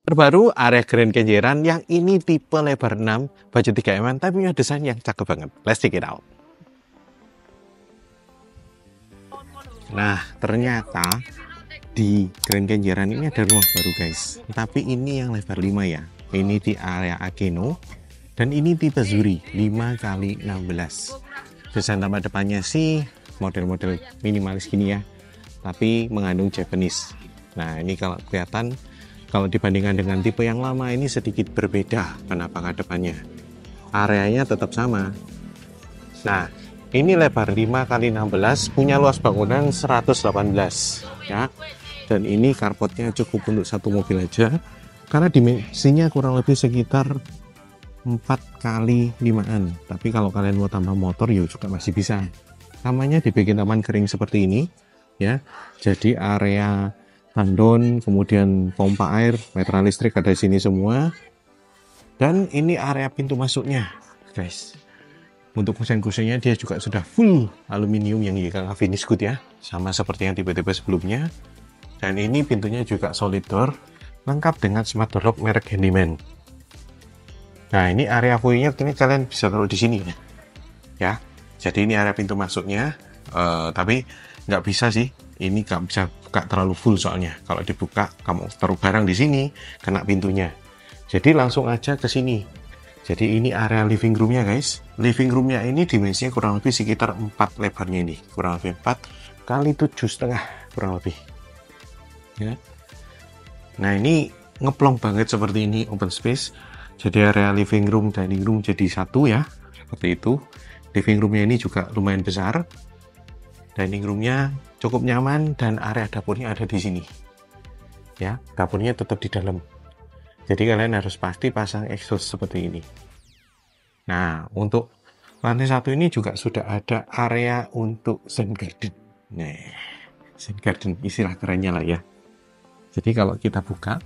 Terbaru area Grand Kenjeran yang ini tipe lebar 6, budget 3 mm, tapi punya desain yang cakep banget. Let's check it out. Nah, ternyata di Grand Kenjeran ini ada rumah baru guys. Tapi ini yang lebar 5 ya. Ini di area Akeno. Dan ini tipe Zuri 5x16. Desain tampak depannya sih model-model minimalis gini ya. Tapi mengandung Japanese. Nah, ini kalau kelihatan, kalau dibandingkan dengan tipe yang lama ini sedikit berbeda penampakan depannya. Areanya tetap sama. Nah, ini lebar 5x16, punya luas bangunan 118 ya. Dan ini carportnya cukup untuk satu mobil aja. Karena dimensinya kurang lebih sekitar 4x5an. Tapi kalau kalian mau tambah motor ya juga masih bisa. Namanya dibikin taman kering seperti ini ya. Jadi area tandon, kemudian pompa air, meteran listrik ada di sini semua. Dan ini area pintu masuknya, guys. Untuk kusen-kusennya dia juga sudah full aluminium yang YKK finish good ya, sama seperti yang tipe-tipe sebelumnya. Dan ini pintunya juga solid door, lengkap dengan smart door lock merek Handyman. Nah, ini area voy-nya ini kalian bisa taruh di sini ya. Jadi ini area pintu masuknya, tapi nggak bisa sih. Ini nggak bisa buka terlalu full soalnya. Kalau dibuka, kamu taruh barang di sini, kena pintunya. Jadi langsung aja ke sini. Jadi ini area living roomnya guys. Living roomnya ini dimensinya kurang lebih sekitar 4 lebarnya ini. Kurang lebih 4 kali 7,5 kurang lebih. Ya. Nah ini ngeplong banget seperti ini, open space. Jadi area living room, dining room jadi satu ya. Seperti itu. Living roomnya ini juga lumayan besar. Dining roomnya cukup nyaman dan area dapurnya ada di sini. Ya, dapurnya tetap di dalam. Jadi kalian harus pasti pasang exhaust seperti ini. Nah, untuk lantai satu ini juga sudah ada area untuk Zen Garden. Nah, Zen Garden istilah kerennya lah ya. Jadi kalau kita buka,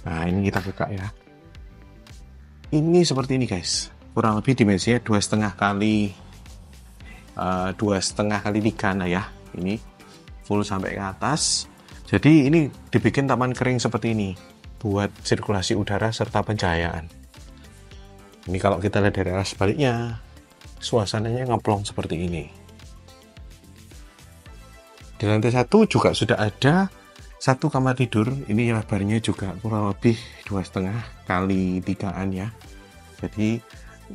nah ini kita buka ya. Ini seperti ini guys. Kurang lebih dimensinya 2,5 kali 2,5 kali 3 nah ya. Ini full sampai ke atas. Jadi ini dibikin taman kering seperti ini buat sirkulasi udara serta pencahayaan. Ini kalau kita lihat dari arah sebaliknya, suasananya ngeplong seperti ini. Di lantai satu juga sudah ada satu kamar tidur. Ini lebarnya juga kurang lebih 2,5 kali 3an ya. Jadi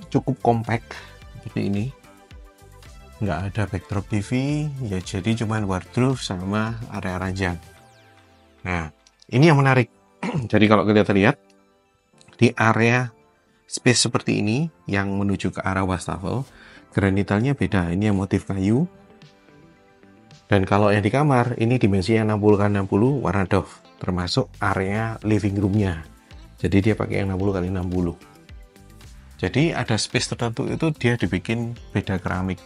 cukup compact seperti ini. Nggak ada backdrop TV ya, jadi cuman wardrobe sama area ranjang. Nah ini yang menarik. Jadi kalau kita lihat di area space seperti ini yang menuju ke arah wastafel, granitalnya beda. Ini yang motif kayu. Dan kalau yang di kamar ini dimensinya 60x60 warna doff, termasuk area living roomnya. Jadi dia pakai yang 60x60. Jadi ada space tertentu itu dia dibikin beda keramik.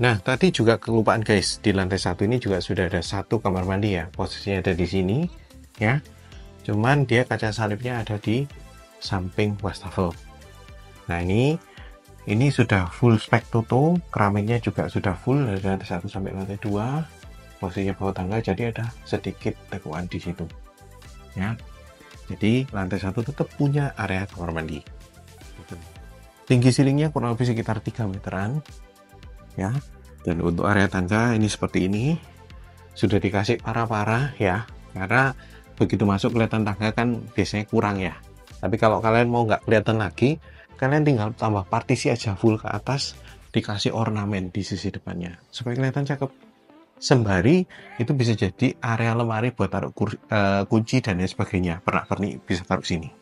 Nah, tadi juga kelupaan guys, di lantai satu ini juga sudah ada satu kamar mandi ya. Posisinya ada di sini ya. Cuman dia kaca salibnya ada di samping wastafel. Nah, ini sudah full spek Toto, keramiknya juga sudah full dari lantai 1 sampai lantai 2. Posisinya bawah tangga, jadi ada sedikit tekuan di situ. Ya. Jadi lantai 1 tetap punya area kamar mandi. Tinggi ceilingnya kurang lebih sekitar 3 meteran. Ya, dan untuk area tangga ini seperti ini, sudah dikasih para-para ya, karena begitu masuk kelihatan tangga kan biasanya kurang ya. Tapi kalau kalian mau nggak kelihatan lagi, kalian tinggal tambah partisi aja full ke atas, dikasih ornamen di sisi depannya supaya kelihatan cakep. Sembari itu bisa jadi area lemari buat taruh kunci dan lain sebagainya, pernak-pernik bisa taruh sini.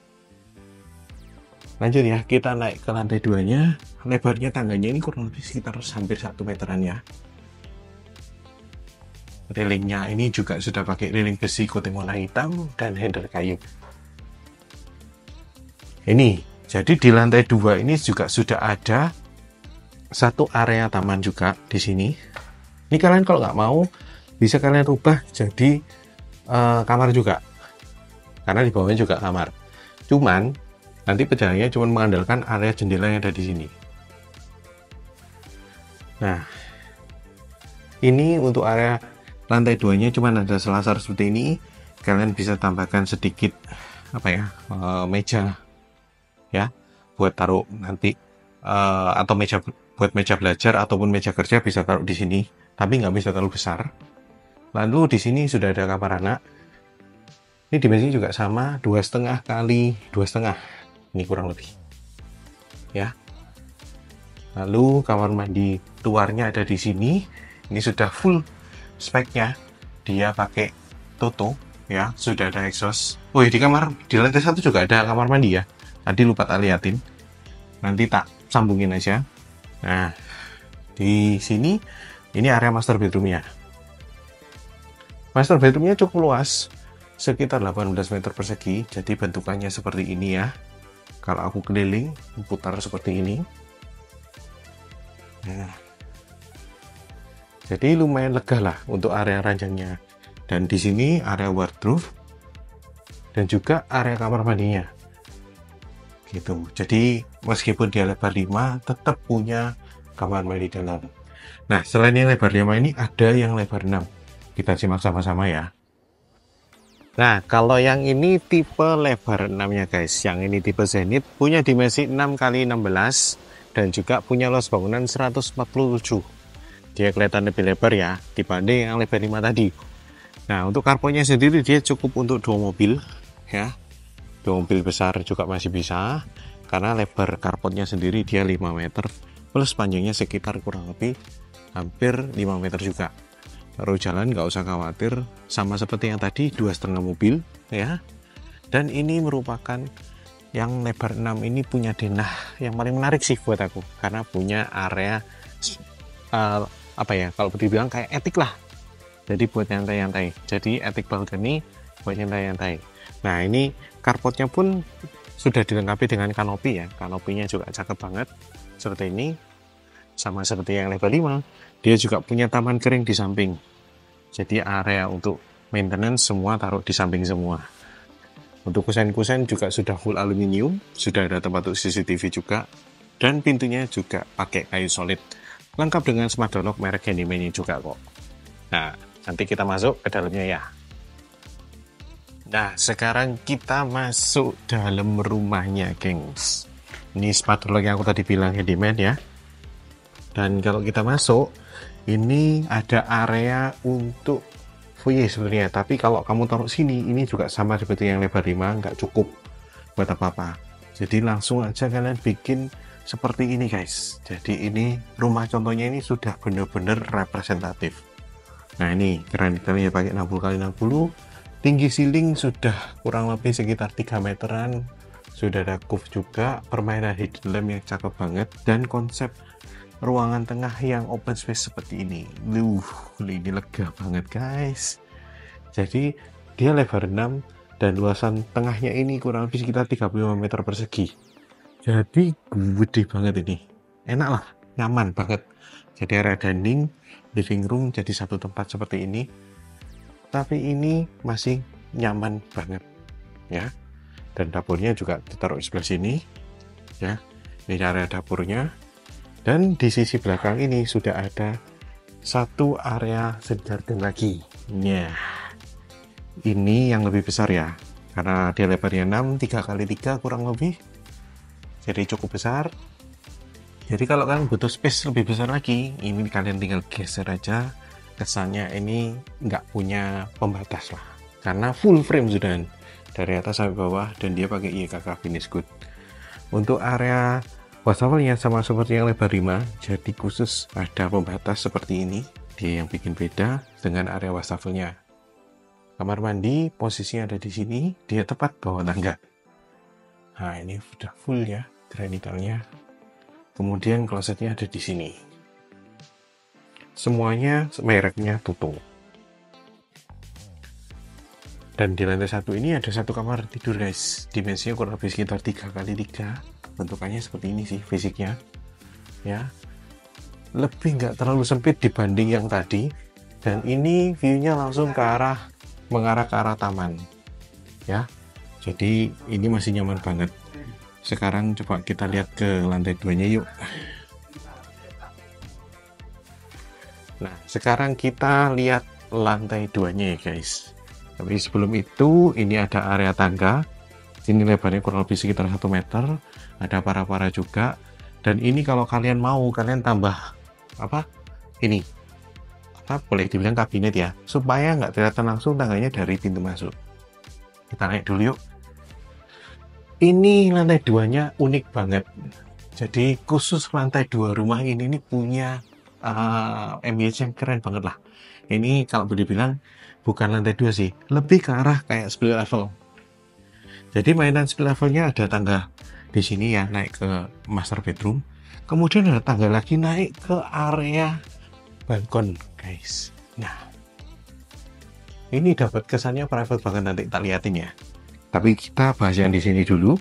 Lanjut ya, kita naik ke lantai 2-nya. Lebarnya tangganya ini kurang lebih sekitar hampir 1 meteran ya. Railingnya ini juga sudah pakai railing besi coating warna hitam dan handle kayu. Ini, jadi di lantai 2 ini juga sudah ada satu area taman juga di sini. Ini kalian kalau nggak mau, bisa kalian rubah jadi kamar juga. Karena di bawahnya juga kamar. Cuman nanti perjalanannya cuma mengandalkan area jendela yang ada di sini. Nah, ini untuk area lantai 2-nya cuma ada selasar seperti ini. kalian bisa tambahkan sedikit meja ya, buat taruh nanti atau buat meja belajar ataupun meja kerja bisa taruh di sini, tapi nggak bisa terlalu besar. Lalu di sini sudah ada kamar anak. Ini dimensinya juga sama, 2,5 kali 2,5. Ini kurang lebih. Ya. Lalu kamar mandi luarnya ada di sini. Ini sudah full speknya. Dia pakai Toto ya, sudah ada exhaust. Oh, di lantai 1 juga ada kamar mandi ya. Tadi lupa tak liatin. Nanti tak sambungin aja. Nah, di sini ini area master bedroomnya. Master bedroomnya cukup luas, sekitar 18 meter persegi. Jadi bentukannya seperti ini ya. Kalau aku keliling, putar seperti ini. Nah, jadi lumayan lega lah untuk area ranjangnya. Dan di sini area wardrobe dan juga area kamar mandinya. Gitu. Jadi meskipun dia lebar 5, tetap punya kamar mandi dalam. Nah, selain yang lebar 5 ini ada yang lebar 6. Kita simak sama-sama ya. Nah, kalau yang ini tipe lebar 6-nya guys. Yang ini tipe Zenith, punya dimensi 6 x 16 dan juga punya luas bangunan 147. Dia kelihatan lebih lebar ya dibanding yang lebar 5 tadi. Nah, untuk carportnya sendiri dia cukup untuk 2 mobil ya. 2 mobil besar juga masih bisa, karena lebar carportnya sendiri dia 5 meter plus panjangnya sekitar kurang lebih hampir 5 meter juga. Kalau jalan nggak usah khawatir, sama seperti yang tadi 2,5 mobil ya. Dan ini merupakan yang lebar 6 ini punya denah yang paling menarik sih buat aku, karena punya area kalau dibilang kayak etik lah. Jadi buat nyantai-nyantai. Jadi etik balcony buat nyantai-nyantai. Nah, ini carportnya pun sudah dilengkapi dengan kanopi ya. Kanopinya juga cakep banget seperti ini. Sama seperti yang level 5, dia juga punya taman kering di samping. Jadi area untuk maintenance semua taruh di samping semua. Untuk kusen-kusen juga sudah full aluminium, sudah ada tempat untuk CCTV juga, dan pintunya juga pakai kayu solid. Lengkap dengan smart door lock merek Handyman juga kok. Nah, nanti kita masuk ke dalamnya ya. Nah, sekarang kita masuk dalam rumahnya, gengs. Ini smart door lock yang aku tadi bilang Handyman ya. Dan kalau kita masuk, ini ada area untuk foyer sebenarnya. Tapi kalau kamu taruh sini, ini juga sama seperti yang lebar 5, nggak cukup buat apa-apa. Jadi langsung aja kalian bikin seperti ini guys. Jadi ini rumah contohnya ini sudah benar-benar representatif. Nah, ini keren detailnya pakai 60 x 60. Tinggi ceiling sudah kurang lebih sekitar 3 meteran. Sudah ada coupe juga, permainan hidden lamp yang cakep banget, dan konsep ruangan tengah yang open space seperti ini. Ini lega banget guys. Jadi dia lebar 6 dan luasan tengahnya ini kurang lebih sekitar 35 meter persegi. Jadi gede banget ini. Enak lah, nyaman banget. Jadi area dining, living room jadi satu tempat seperti ini. Tapi ini masih nyaman banget ya. Dan dapurnya juga ditaruh di sebelah sini ya. Ini area dapurnya. Dan di sisi belakang ini sudah ada satu area garden lagi. Nah, ini yang lebih besar ya, karena dia lebarnya 6, 3 x 3 kurang lebih. Jadi cukup besar. Jadi kalau kalian butuh space lebih besar lagi, ini kalian tinggal geser aja. Kesannya ini nggak punya pembatas lah, karena full frame sudah dari atas sampai bawah, dan dia pakai IKK finish good. Untuk area wastafelnya sama seperti yang lebar 5, jadi khusus ada pembatas seperti ini. Dia yang bikin beda dengan area wastafelnya. Kamar mandi posisinya ada di sini, dia tepat bawah tangga. Nah, ini sudah full ya granitalnya. Kemudian klosetnya ada di sini. Semuanya mereknya Toto. Dan di lantai 1 ini ada satu kamar tidur guys. Dimensinya kurang lebih sekitar 3 x 3. Bentukannya seperti ini sih fisiknya ya. Lebih nggak terlalu sempit dibanding yang tadi. Dan ini view-nya langsung mengarah ke arah taman ya. Jadi ini masih nyaman banget. Sekarang coba kita lihat ke lantai 2-nya yuk. Nah, sekarang kita lihat lantai 2-nya ya guys. Tapi sebelum itu, ini ada area tangga. Sini lebarnya kurang lebih sekitar 1 meter. Ada para-para juga. Dan ini kalau kalian mau, kalian tambah apa? Ini apa? Boleh dibilang kabinet ya, supaya nggak kelihatan langsung tangganya dari pintu masuk. Kita naik dulu yuk. Ini lantai 2-nya unik banget. Jadi khusus lantai 2 rumah ini punya ambience yang keren banget lah. Ini kalau boleh bilang bukan lantai 2 sih, lebih ke arah kayak split level. Jadi mainan split levelnya ada tangga di sini ya, naik ke master bedroom. Kemudian ada tangga lagi naik ke area balkon, guys. Nah, ini dapat kesannya private banget, nanti kita liatin ya. Tapi kita bahas yang di sini dulu.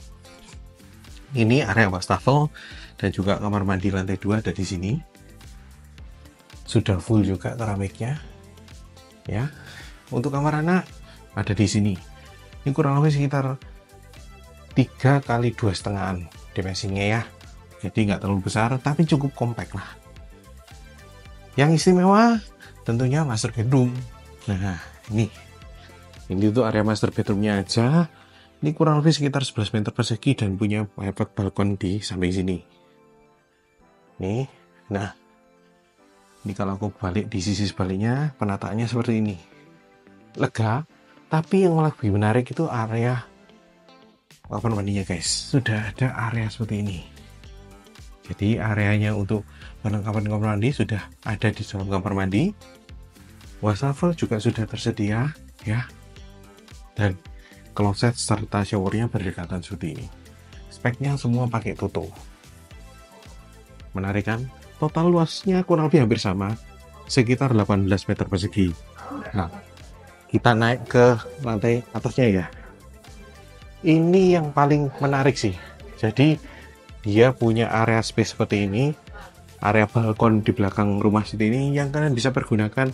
Ini area wastafel dan juga kamar mandi lantai 2 ada di sini. Sudah full juga keramiknya. Ya. Untuk kamar anak ada di sini. Ini kurang lebih sekitar 3 kali 2,5 dimensinya ya. Jadi nggak terlalu besar, tapi cukup kompak lah. Yang istimewa tentunya master bedroom. Nah, ini tuh area master bedroomnya aja. Ini kurang lebih sekitar 11 meter persegi dan punya private balkon di samping sini. Nih, nah, ini kalau aku balik di sisi sebaliknya, penataannya seperti ini. Lega, tapi yang lebih menarik itu area kamar mandinya, guys. Sudah ada area seperti ini. Jadi areanya untuk perlengkapan kamar mandi sudah ada di dalam kamar mandi. Wastafel juga sudah tersedia, ya. Dan kloset serta showernya berdekatan seperti ini. Speknya semua pakai Toto. Menarik kan? Total luasnya kurang lebih hampir sama, sekitar 18 meter persegi. Nah, kita naik ke lantai atasnya ya. Ini yang paling menarik sih. Jadi dia punya area space seperti ini, area balkon di belakang rumah seperti ini yang kalian bisa pergunakan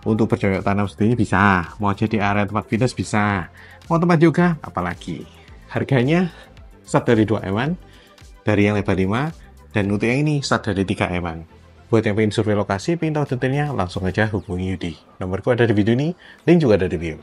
untuk bercocok tanam seperti ini bisa. Mau jadi area tempat fitness bisa. Mau tempat juga, apalagi. Harganya start dari 2 eman, dari yang lebar 5, dan untuk yang ini start dari 3 eman. Buat yang pengen survei lokasi, pengen tahu detailnya, langsung aja hubungi Yudi. Nomorku ada di video ini, link juga ada di bio.